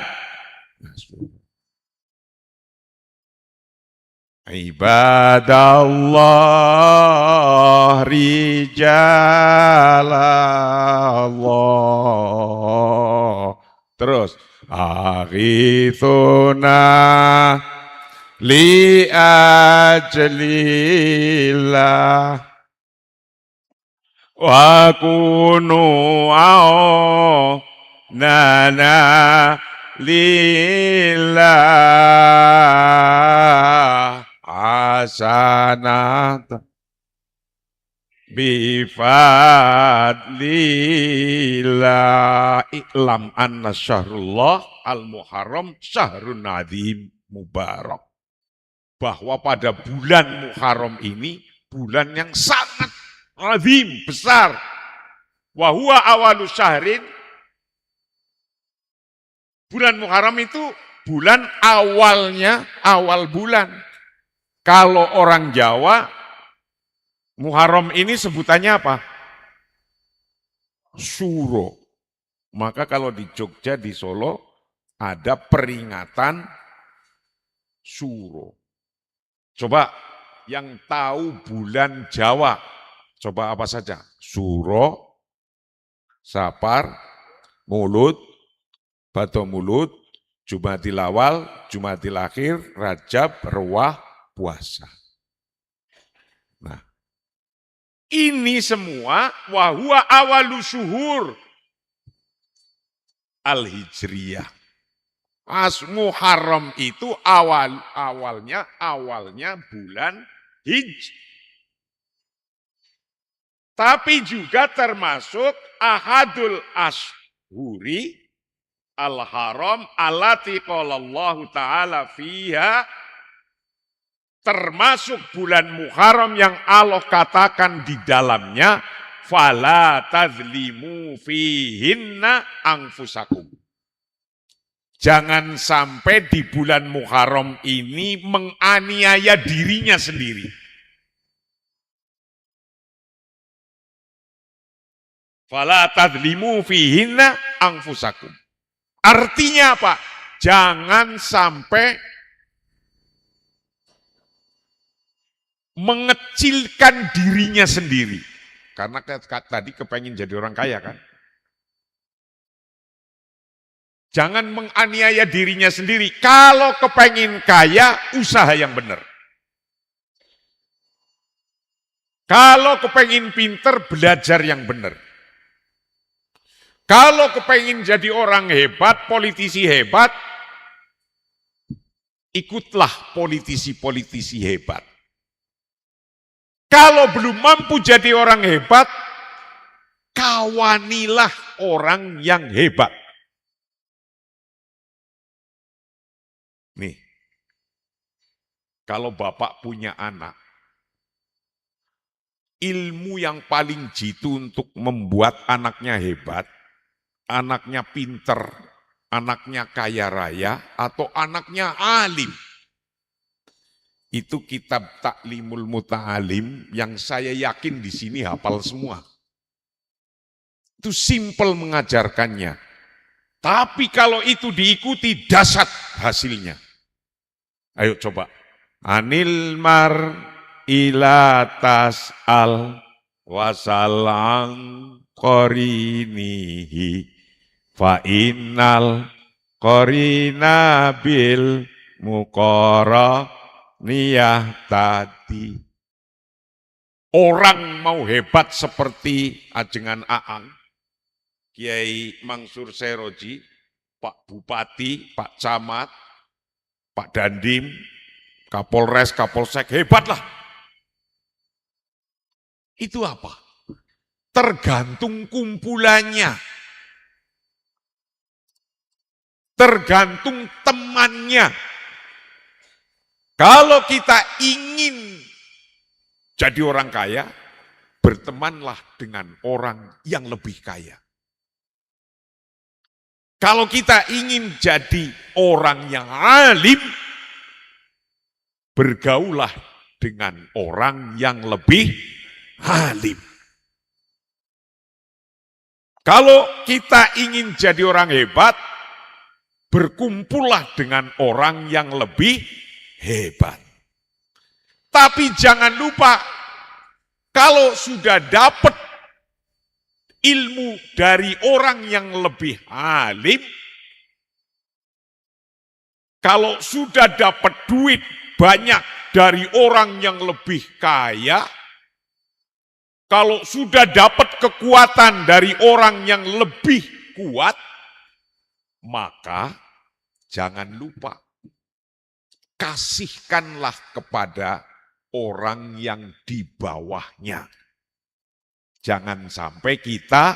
Ibadallah rijalallah. Terus aghithuna li ajlillah wa kunu nana lillah hasanat bifadlillah i'lam anna syahrullah al-muharram syahrun azim mubarak, bahwa pada bulan Muharram ini bulan yang sangat azim, besar. Wa huwa awalu syahrin, bulan Muharram itu bulan awalnya, awal bulan. Kalau orang Jawa, Muharram ini sebutannya apa? Suro. Maka kalau di Jogja, di Solo, ada peringatan Suro. Coba yang tahu bulan Jawa, coba apa saja? Suro, Sapar, Mulut, Bato Mulut, Jumadil Awal, Jumadil Akhir, Rajab, Rewah, Puasa. Nah, ini semua wahwa awalu syuhur al-hijriyah. Muharram itu awalnya bulan Hijrah. Tapi juga termasuk ahadul ashuri al-haram allati qalallahu ta'ala fiha, termasuk bulan Muharram yang Allah katakan di dalamnya fala tazlimu fihinna anfusakum. Jangan sampai di bulan Muharram ini menganiaya dirinya sendiri. Fala tadzlimu fihinna anfusakum. Artinya apa? Jangan sampai mengecilkan dirinya sendiri. Karena tadi kepengen jadi orang kaya kan? Jangan menganiaya dirinya sendiri. Kalau kepengen kaya, usaha yang benar. Kalau kepengen pinter, belajar yang benar. Kalau kepengen jadi orang hebat, politisi hebat, ikutlah politisi-politisi hebat. Kalau belum mampu jadi orang hebat, kawanilah orang yang hebat. Nih, kalau bapak punya anak, ilmu yang paling jitu untuk membuat anaknya hebat, anaknya pinter, anaknya kaya raya, atau anaknya alim. Itu kitab Ta'limul Muta'alim yang saya yakin di sini hafal semua. Itu simpel mengajarkannya. Tapi kalau itu diikuti, dahsyat hasilnya. Ayo coba. Anil mar ila tas'al wasalang qorinihi fa innal qorina bil muqaraniyah tadi. Orang mau hebat seperti Ajengan Aang, Kiai Mansur Seroji, Pak Bupati, Pak Camat, Pak Dandim, Kapolres, Kapolsek, hebatlah. Itu apa? Tergantung kumpulannya. Tergantung temannya. Kalau kita ingin jadi orang kaya, bertemanlah dengan orang yang lebih kaya. Kalau kita ingin jadi orang yang alim, bergaulah dengan orang yang lebih alim. Kalau kita ingin jadi orang hebat, berkumpullah dengan orang yang lebih hebat. Tapi jangan lupa, kalau sudah dapat ilmu dari orang yang lebih alim, kalau sudah dapat duit banyak dari orang yang lebih kaya, kalau sudah dapat kekuatan dari orang yang lebih kuat, maka jangan lupa, kasihkanlah kepada orang yang di bawahnya. Jangan sampai kita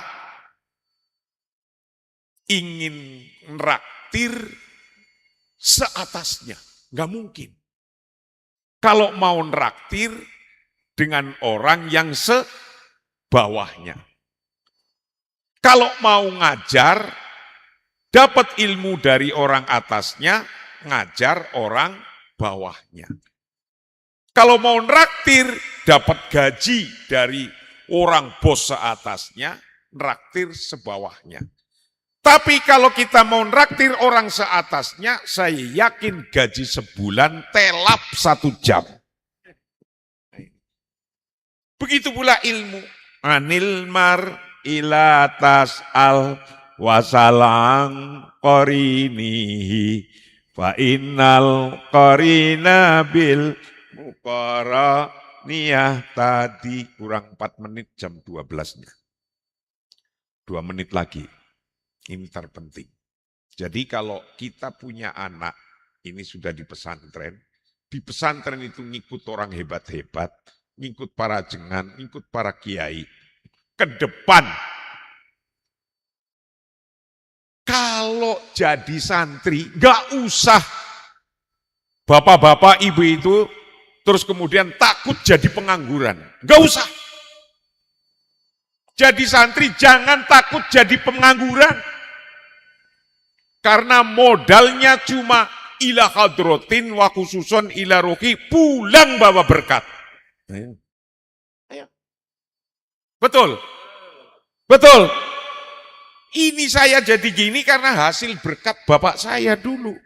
ingin nraktir seatasnya. Nggak mungkin. Kalau mau nraktir dengan orang yang sebawahnya. Kalau mau ngajar, dapat ilmu dari orang atasnya, ngajar orang bawahnya. Kalau mau nraktir, dapat gaji dari orang bos seatasnya, nraktir sebawahnya. Tapi kalau kita mau nraktir orang seatasnya, saya yakin gaji sebulan telap 1 jam. Begitu pula ilmu. Anil mar ilatas al wasalang qorinihi fa innal qorina bil muqara niyah tadi kurang 4 menit jam 12-nya. 2 menit lagi. Ini terpenting. Jadi kalau kita punya anak, ini sudah di pesantren itu ngikut orang hebat-hebat, ngikut para jengan, ngikut para kiai. Ke depan, kalau jadi santri, gak usah bapak-bapak, ibu itu terus kemudian takut jadi pengangguran. Gak usah. Jadi santri jangan takut jadi pengangguran. Karena modalnya cuma ila hadrotin wa khususon ila ruhi, pulang bawa berkat. Ayo. Ayo. Betul? Betul? Ini saya jadi gini karena hasil berkat bapak saya dulu.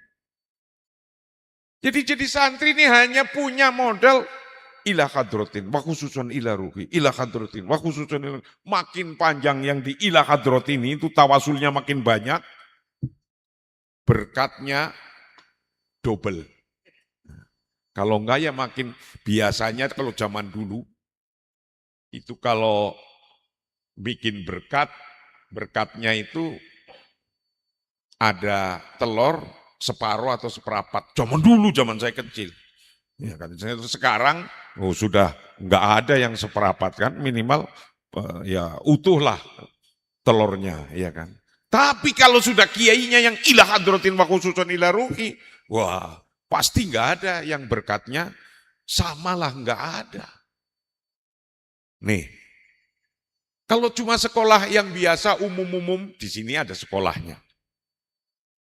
Jadi santri ini hanya punya modal ila hadrotin wa khususon ila ruhi, ila hadrotin wa khususon ila ruhi. Makin panjang yang di ila hadrotin itu tawasulnya makin banyak, berkatnya double. Kalau enggak ya makin, biasanya kalau zaman dulu, itu kalau bikin berkatnya itu ada telur separuh atau seperapat. Zaman dulu, zaman saya kecil. Ya kan, sekarang sudah enggak ada yang seperapat kan, minimal ya utuhlah telurnya, ya kan. Tapi kalau sudah kiainya yang ilah hadrotin wa khususon ila ruhi, wah pasti nggak ada yang berkatnya samalah, nggak ada. Nih, kalau cuma sekolah yang biasa umum-umum, di sini ada sekolahnya.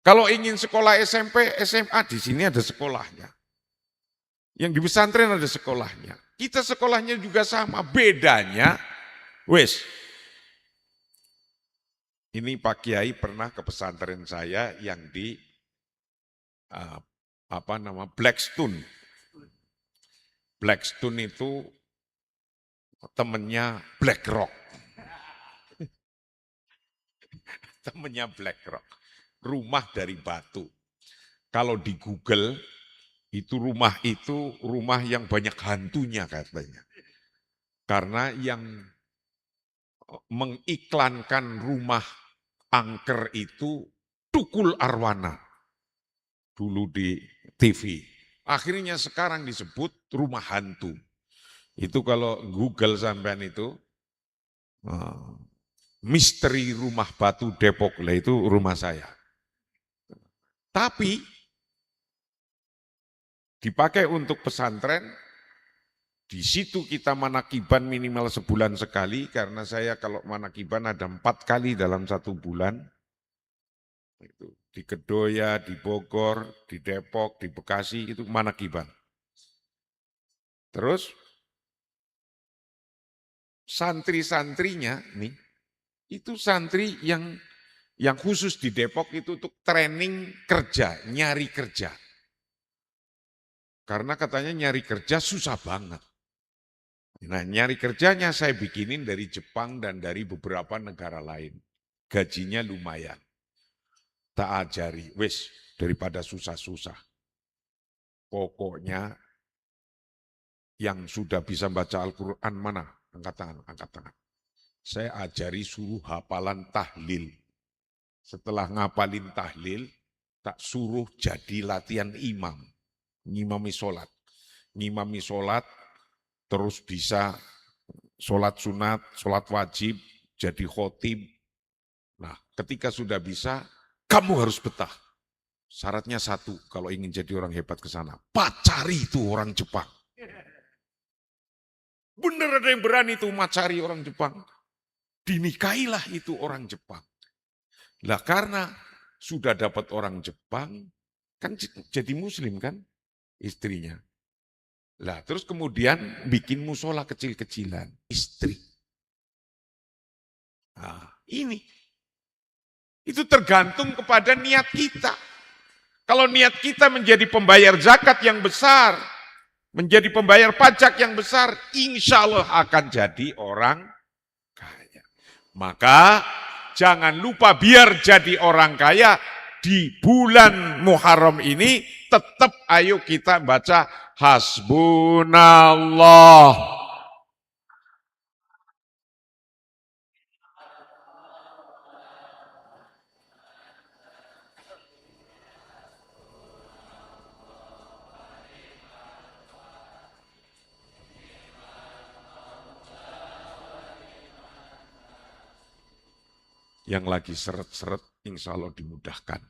Kalau ingin sekolah SMP, SMA, di sini ada sekolahnya. Yang di pesantren ada sekolahnya. Kita sekolahnya juga sama, bedanya, ini Pak Kiai pernah ke pesantren saya yang di Blackstone. Blackstone itu temennya BlackRock. Temennya BlackRock. Rumah dari batu. Kalau di Google itu rumah yang banyak hantunya katanya. Karena yang mengiklankan rumah angker itu Tukul Arwana dulu di TV. Akhirnya sekarang disebut rumah hantu. Itu kalau Google sampean itu misteri rumah batu Depok lah, itu rumah saya. Tapi dipakai untuk pesantren, di situ kita manakiban minimal sebulan sekali, karena saya kalau manakiban ada 4 kali dalam 1 bulan. Itu di Kedoya, di Bogor, di Depok, di Bekasi itu Manakibang. Terus santri-santrinya nih itu santri yang khusus di Depok itu untuk training kerja, nyari kerja. Karena katanya nyari kerja susah banget. Nah, nyari kerjanya saya bikinin dari Jepang dan dari beberapa negara lain. Gajinya lumayan. Tak ajari, wis daripada susah-susah. Pokoknya yang sudah bisa baca Al-Quran mana? Angkat tangan, angkat tangan. Saya ajari suruh hafalan tahlil. Setelah ngapalin tahlil, tak suruh jadi latihan imam. Ngimami sholat. Ngimami sholat, terus bisa sholat sunat, sholat wajib, jadi khotib. Nah, ketika sudah bisa, kamu harus betah. Syaratnya satu, kalau ingin jadi orang hebat ke sana, pacari itu orang Jepang. Bener ada yang berani tuh macari orang Jepang. Dinikahilah itu orang Jepang. Lah karena sudah dapat orang Jepang, kan jadi muslim kan istrinya. Lah terus kemudian bikin musola kecil-kecilan, istri. Nah, ini. Itu tergantung kepada niat kita. Kalau niat kita menjadi pembayar zakat yang besar, menjadi pembayar pajak yang besar, insya Allah akan jadi orang kaya. Maka jangan lupa biar jadi orang kaya di bulan Muharram ini tetap ayo kita baca hasbunallah. Yang lagi seret-seret insya Allah dimudahkan.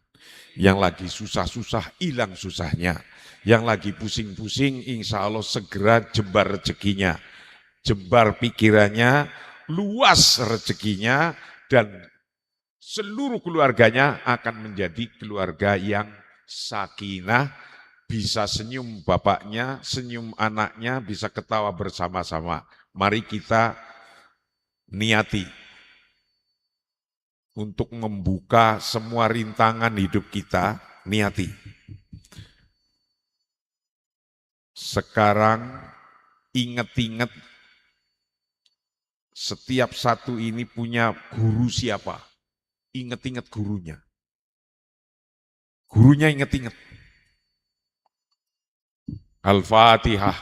Yang lagi susah-susah hilang susahnya. Yang lagi pusing-pusing insya Allah segera jembar rezekinya. Jembar pikirannya, luas rezekinya, dan seluruh keluarganya akan menjadi keluarga yang sakinah, bisa senyum bapaknya, senyum anaknya, bisa ketawa bersama-sama. Mari kita niati untuk membuka semua rintangan hidup kita, niati. Sekarang ingat-ingat setiap satu ini punya guru siapa. Ingat-ingat gurunya. Gurunya ingat-ingat. Al-Fatihah.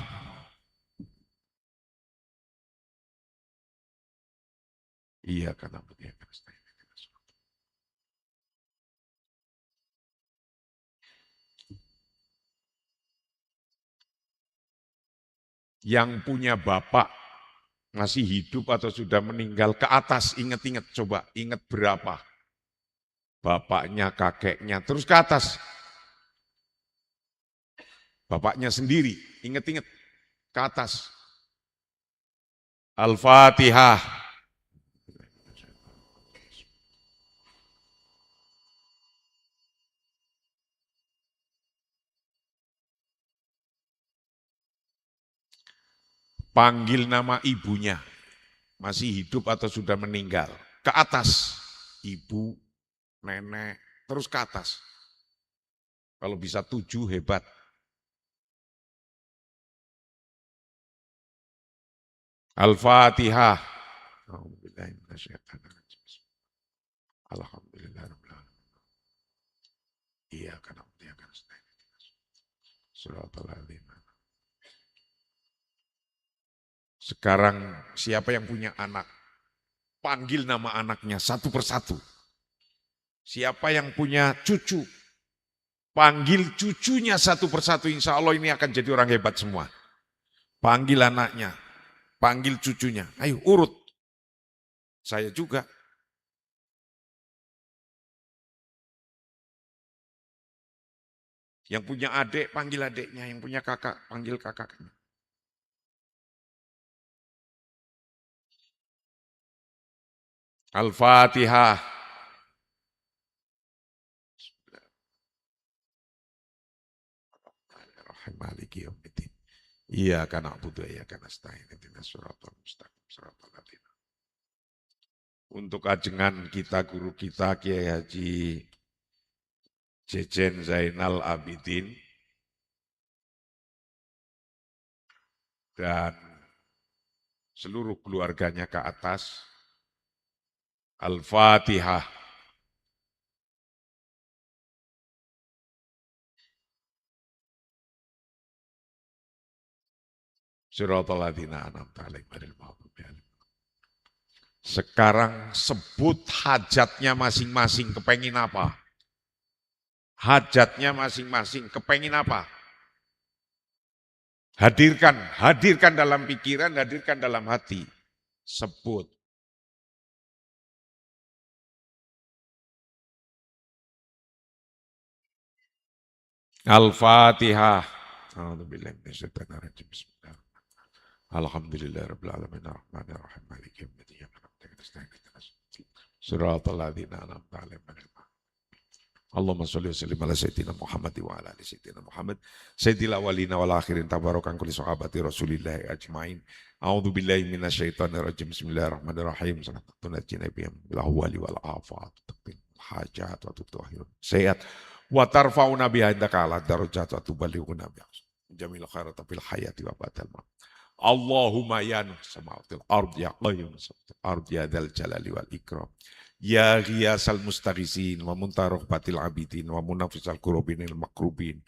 Iya kata yang punya bapak masih hidup atau sudah meninggal ke atas, ingat-ingat coba, ingat berapa. Bapaknya, kakeknya, terus ke atas. Bapaknya sendiri, ingat-ingat ke atas. Al-Fatihah. Panggil nama ibunya, masih hidup atau sudah meninggal. Ke atas, ibu, nenek, terus ke atas. Kalau bisa 7 hebat. Al-Fatihah. Alhamdulillah. Iya kan. Sekarang siapa yang punya anak? Panggil nama anaknya satu persatu. Siapa yang punya cucu? Panggil cucunya satu persatu. Insya Allah ini akan jadi orang hebat semua. Panggil anaknya. Panggil cucunya. Ayo urut. Saya juga. Yang punya adik, panggil adiknya. Yang punya kakak, panggil kakaknya. Al-Fatihah. Rahim Maliki Yaumiddin. Iyyaka na'budu wa iyyaka nasta'in ihdinas siratal mustaqim siratal ladzina. Untuk ajengan kita guru kita Kiai Haji Jejen Zainal Abidin dan seluruh keluarganya ke atas. Al-Fatihah. Siratal ladzina an'amta 'alaihim ghairil maghdubi 'alaihim. Sekarang sebut hajatnya masing-masing, kepengin apa? Hajatnya masing-masing, kepengin apa? Hadirkan dalam pikiran, hadirkan dalam hati. Sebut. Al-Fatihah. A'udzubillahi minasyaitonir rajim. Bismillahirrahmanirrahim. Alhamdulillahirabbil alamin arrahmanir rahim maliki yaumiddin. Siratal ladzina an'amta 'alaihim. Allahumma sholli wa sallim ala sayyidina Muhammad wa ala ali sayyidina Muhammad sayyidil awwalina wal akhirin tabarakan kulli sahabati Rasulillah ajmain. A'udzubillahi minasyaitonir rajim. Bismillahirrahmanirrahim. Sallallahu alaihi wal afat taqbil hajat wa tutahhir sayyat wa tarfa'una biha indaka ala darajat wa tuballighuna biha jamil khairat fil hayati wa batal maut. Allahumma ya nur samawati wal ard ya qayyum samawati wal ard ya dzal jalali wal ikram. Ya ghiyasal mustaghisin wa muntarohbatil abidin wa munafisal kurubinil makrubin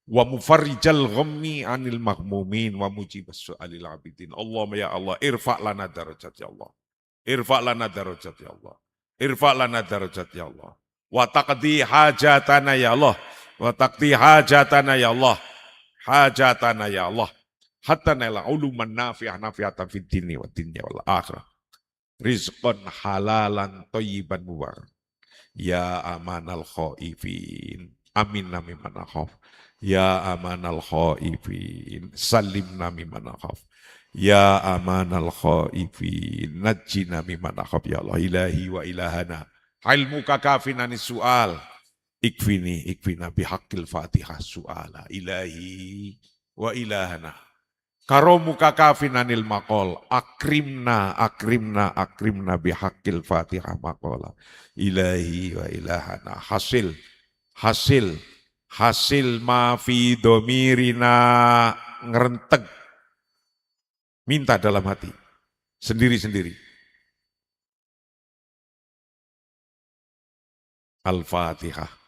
wa mufarrijal ghammi anil mahmumin wa mujibas su'alil abidin. Allahumma ya Allah irfa' lana darajat ya Allah. Irfa' lana darajat ya Allah. Irfa' lana darajat ya Allah. Wa taqdi hajatana ya Allah. Wa taqdi hajatana ya Allah. Hajatana ya Allah. Hatta naila uluman nafi'atan fid dini wa dunya wal akhirah. Rizqan halalan thayyiban mubarak. Ya amanal khaifin. Aminna mimman akhaf. Ya amanal khaifin. Salimna mimman akhaf. Ya amanal khaifin. Najjina mimman akhaf. Ya Allah ilahi wa ilahana. Ilmuka kafinani su'al. Ikfina bihaqqil fatihah su'ala. Ilahi wa ilahana. Karomuka kafinanil maqol, akrimna bihaqqil fatihah maqola. Ilahi wa ilahana. Hasil ma fi domirina ngerenteg. Minta dalam hati, sendiri-sendiri. Al-Fatihah.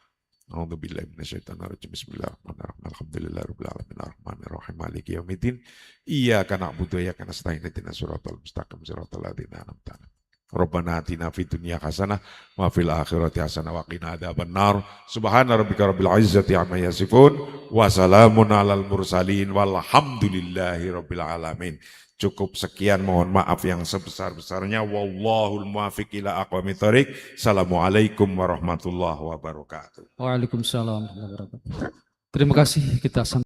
A'udzubillahi minasyaitonir rajim. Bismillahirrahmanirrahim. Alhamdulillahirabbil alamin arrahmanir rahim maliki yaumiddin. Iyyaka na'budu wa iyyaka nasta'in ihdinas siratal mustaqim siratal ladzina an'amta 'alaihim. Rabbana atina fid dunya hasanah wa fil akhirati hasanah wa qina adzabannar. Subhana rabbika rabbil izzati amma yasifun wa salamun alal mursalin walhamdulillahi rabbil alamin. Cukup sekian, mohon maaf yang sebesar-besarnya. Wallahul muwaffiq ila aqwamit thoriq. Assalamualaikum warahmatullahi wabarakatuh. Waalaikumsalam warahmatullahi wabarakatuh. Terima kasih kita